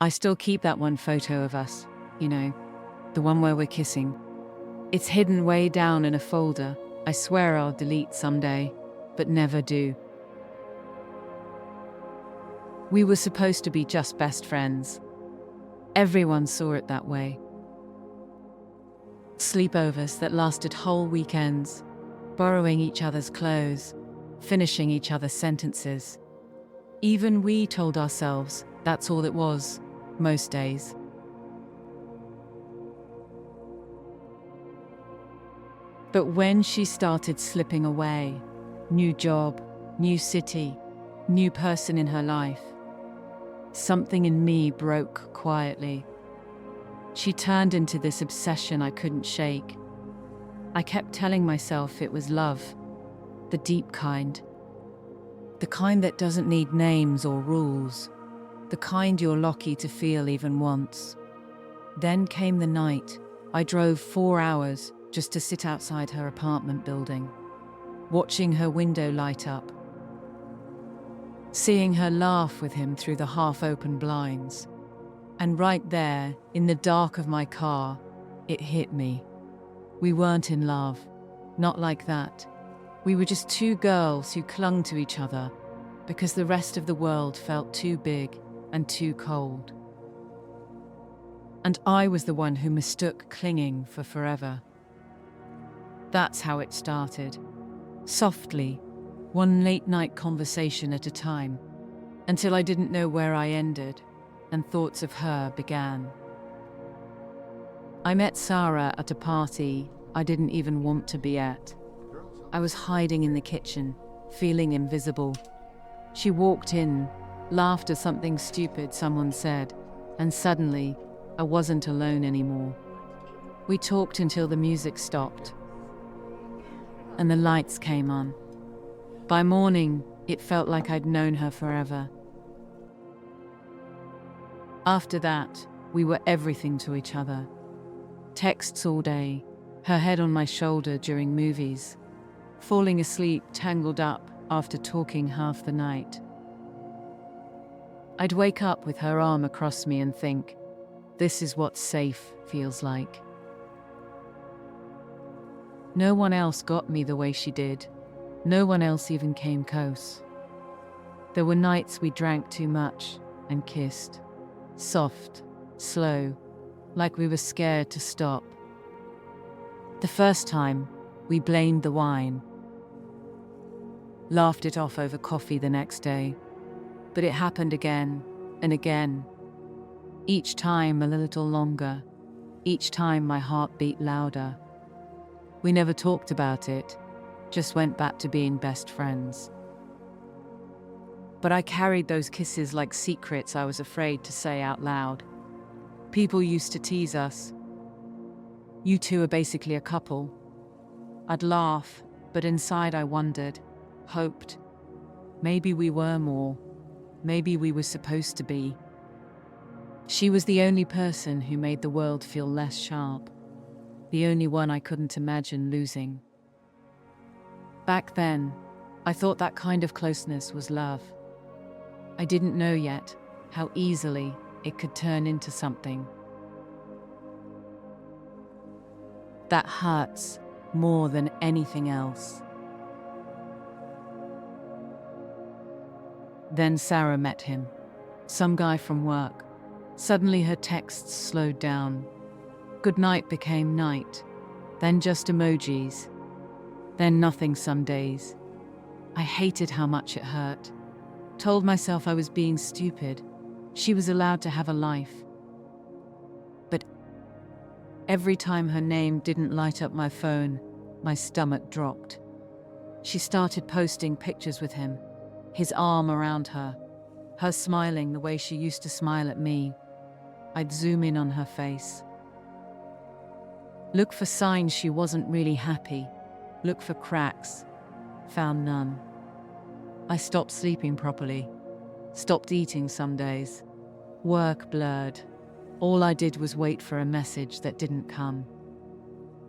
I still keep that one photo of us, the one where we're kissing. It's hidden way down in a folder. I swear I'll delete someday, but never do. We were supposed to be just best friends. Everyone saw it that way. Sleepovers that lasted whole weekends, borrowing each other's clothes, finishing each other's sentences. Even we told ourselves that's all it was, most days. But when she started slipping away, new job, new city, new person in her life, something in me broke quietly. She turned into this obsession I couldn't shake. I kept telling myself it was love, the deep kind. The kind that doesn't need names or rules. The kind you're lucky to feel even once. Then came the night. I drove 4 hours just to sit outside her apartment building, watching her window light up, seeing her laugh with him through the half-open blinds. And right there, in the dark of my car, it hit me. We weren't in love. Not like that. We were just two girls who clung to each other because the rest of the world felt too big and too cold. And I was the one who mistook clinging for forever. That's how it started. Softly, one late-night conversation at a time, until I didn't know where I ended, and thoughts of her began. I met Sara at a party I didn't even want to be at. I was hiding in the kitchen, feeling invisible. She walked in, laughed at something stupid someone said, and suddenly, I wasn't alone anymore. We talked until the music stopped, and the lights came on. By morning, it felt like I'd known her forever. After that, we were everything to each other. Texts all day, her head on my shoulder during movies, falling asleep tangled up after talking half the night. I'd wake up with her arm across me and think, this is what safe feels like. No one else got me the way she did. No one else even came close. There were nights we drank too much and kissed. Soft, slow, like we were scared to stop. The first time, we blamed the wine. Laughed it off over coffee the next day. But it happened again and again. Each time a little longer. Each time my heart beat louder. We never talked about it, just went back to being best friends. But I carried those kisses like secrets I was afraid to say out loud. People used to tease us. You two are basically a couple. I'd laugh, but inside I wondered, hoped. Maybe we were more. Maybe we were supposed to be. She was the only person who made the world feel less sharp. The only one I couldn't imagine losing. Back then, I thought that kind of closeness was love. I didn't know yet how easily it could turn into something that hurts more than anything else. Then Sara met him, some guy from work. Suddenly her texts slowed down. Good night became night, then just emojis, then nothing some days. I hated how much it hurt. Told myself I was being stupid. She was allowed to have a life. But every time her name didn't light up my phone, my stomach dropped. She started posting pictures with him, his arm around her smiling the way she used to smile at me. I'd zoom in on her face. Look for signs she wasn't really happy. Look for cracks. Found none. I stopped sleeping properly. Stopped eating some days. Work blurred. All I did was wait for a message that didn't come.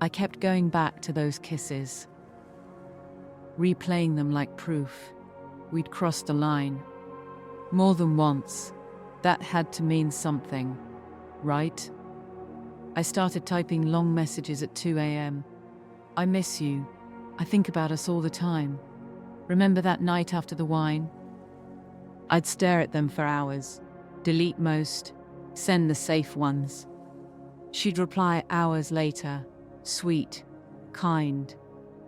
I kept going back to those kisses, replaying them like proof. We'd crossed the line. More than once. That had to mean something, right? I started typing long messages at 2 a.m. I miss you. I think about us all the time. Remember that night after the wine? I'd stare at them for hours, delete most, send the safe ones. She'd reply hours later, sweet, kind,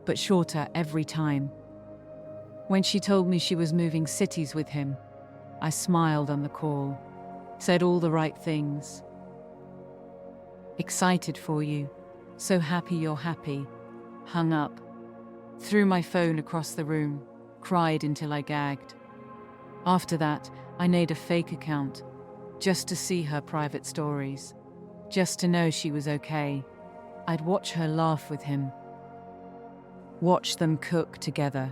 but shorter every time. When she told me she was moving cities with him, I smiled on the call, said all the right things. Excited for you, so happy you're happy, hung up, threw my phone across the room, cried until I gagged. After that, I made a fake account, just to see her private stories, just to know she was okay. I'd watch her laugh with him, watch them cook together,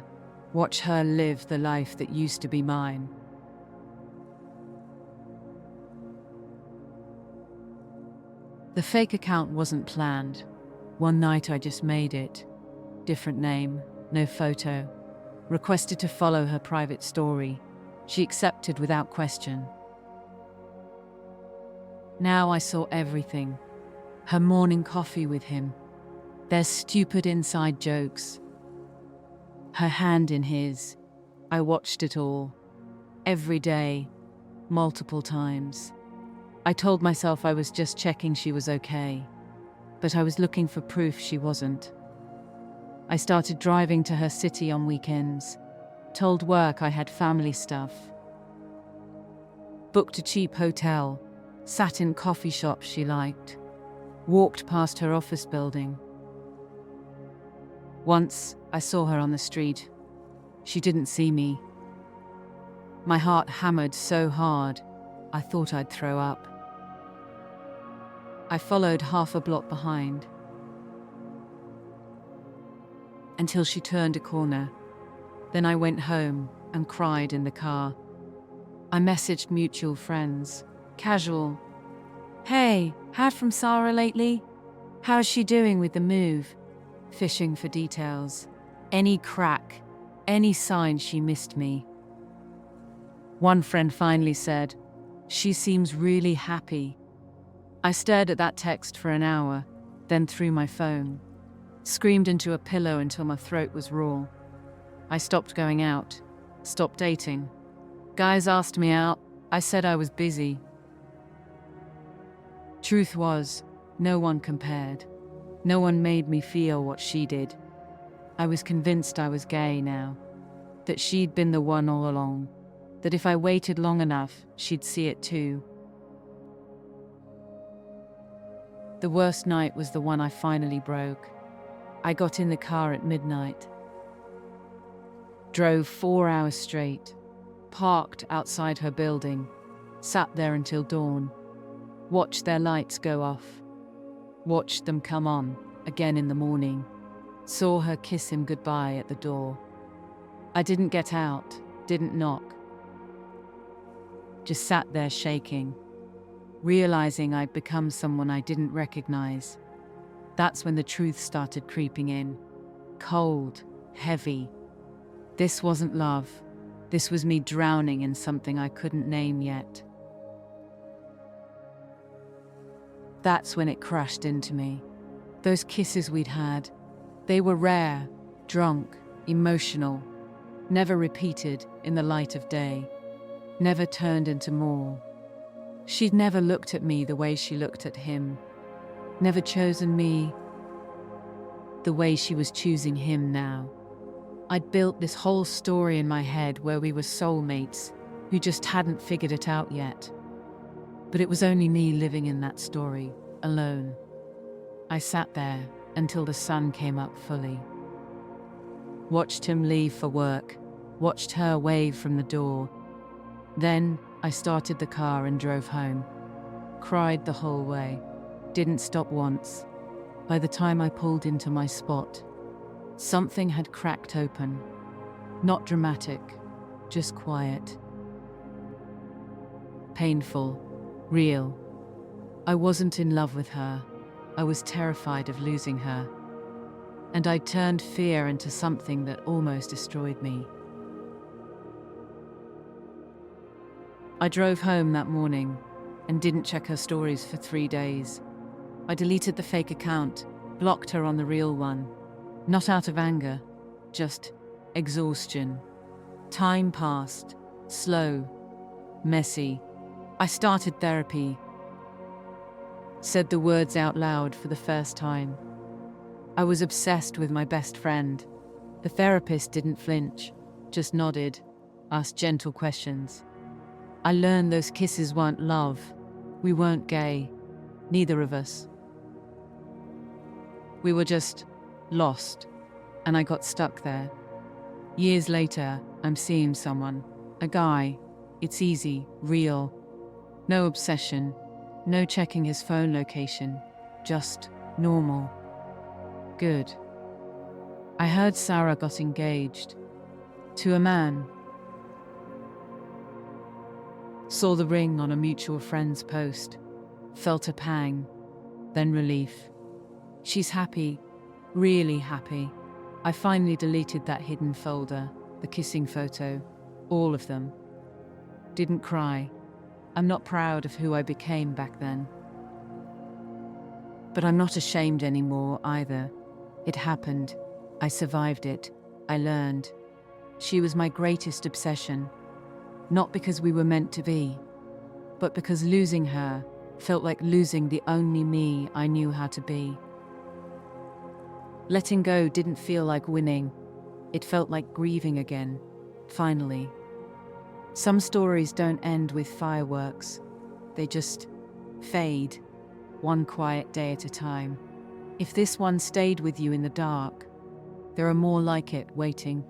watch her live the life that used to be mine. The fake account wasn't planned. One night I just made it. Different name, no photo. Requested to follow her private story. She accepted without question. Now I saw everything. Her morning coffee with him. Their stupid inside jokes. Her hand in his. I watched it all. Every day. Multiple times. I told myself I was just checking she was okay. But I was looking for proof she wasn't. I started driving to her city on weekends. Told work I had family stuff. Booked a cheap hotel. Sat in coffee shops she liked. Walked past her office building. Once, I saw her on the street. She didn't see me. My heart hammered so hard, I thought I'd throw up. I followed half a block behind, until she turned a corner. Then I went home and cried in the car. I messaged mutual friends, casual. Hey, heard from Sara lately? How's she doing with the move? Fishing for details. Any crack, any sign she missed me. One friend finally said, she seems really happy. I stared at that text for an hour, then threw my phone. Screamed into a pillow until my throat was raw. I stopped going out, stopped dating. Guys asked me out, I said I was busy. Truth was, no one compared. No one made me feel what she did. I was convinced I was gay now, that she'd been the one all along, that if I waited long enough, she'd see it too. The worst night was the one I finally broke. I got in the car at midnight. Drove 4 hours straight. Parked outside her building. Sat there until dawn. Watched their lights go off. Watched them come on, again in the morning. Saw her kiss him goodbye at the door. I didn't get out, didn't knock. Just sat there shaking. Realizing I'd become someone I didn't recognize. That's when the truth started creeping in. Cold, heavy. This wasn't love. This was me drowning in something I couldn't name yet. That's when it crashed into me. Those kisses we'd had, they were rare, drunk, emotional, never repeated in the light of day, never turned into more. She'd never looked at me the way she looked at him, never chosen me the way she was choosing him now. I'd built this whole story in my head where we were soulmates who just hadn't figured it out yet. But it was only me living in that story, alone. I sat there until the sun came up fully. Watched him leave for work, watched her wave from the door. Then I started the car and drove home. Cried the whole way. Didn't stop once. By the time I pulled into my spot, something had cracked open. Not dramatic, just quiet. Painful, real. I wasn't in love with her. I was terrified of losing her. And I turned fear into something that almost destroyed me. I drove home that morning and didn't check her stories for 3 days. I deleted the fake account, blocked her on the real one. Not out of anger, just exhaustion. Time passed, slow, messy. I started therapy, said the words out loud for the first time. I was obsessed with my best friend. The therapist didn't flinch, just nodded, asked gentle questions. I learned those kisses weren't love. We weren't gay. Neither of us. We were just lost, and I got stuck there. Years later, I'm seeing someone, a guy. It's easy, real. No obsession, no checking his phone location, just normal. Good. I heard Sara got engaged. To a man. Saw the ring on a mutual friend's post. Felt a pang, then relief. She's happy, really happy. I finally deleted that hidden folder, the kissing photo, all of them. Didn't cry. I'm not proud of who I became back then. But I'm not ashamed anymore either. It happened. I survived it. I learned. She was my greatest obsession. Not because we were meant to be, but because losing her felt like losing the only me I knew how to be. Letting go didn't feel like winning. It felt like grieving again, finally. Some stories don't end with fireworks. They just fade, one quiet day at a time. If this one stayed with you in the dark, there are more like it waiting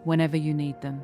whenever you need them.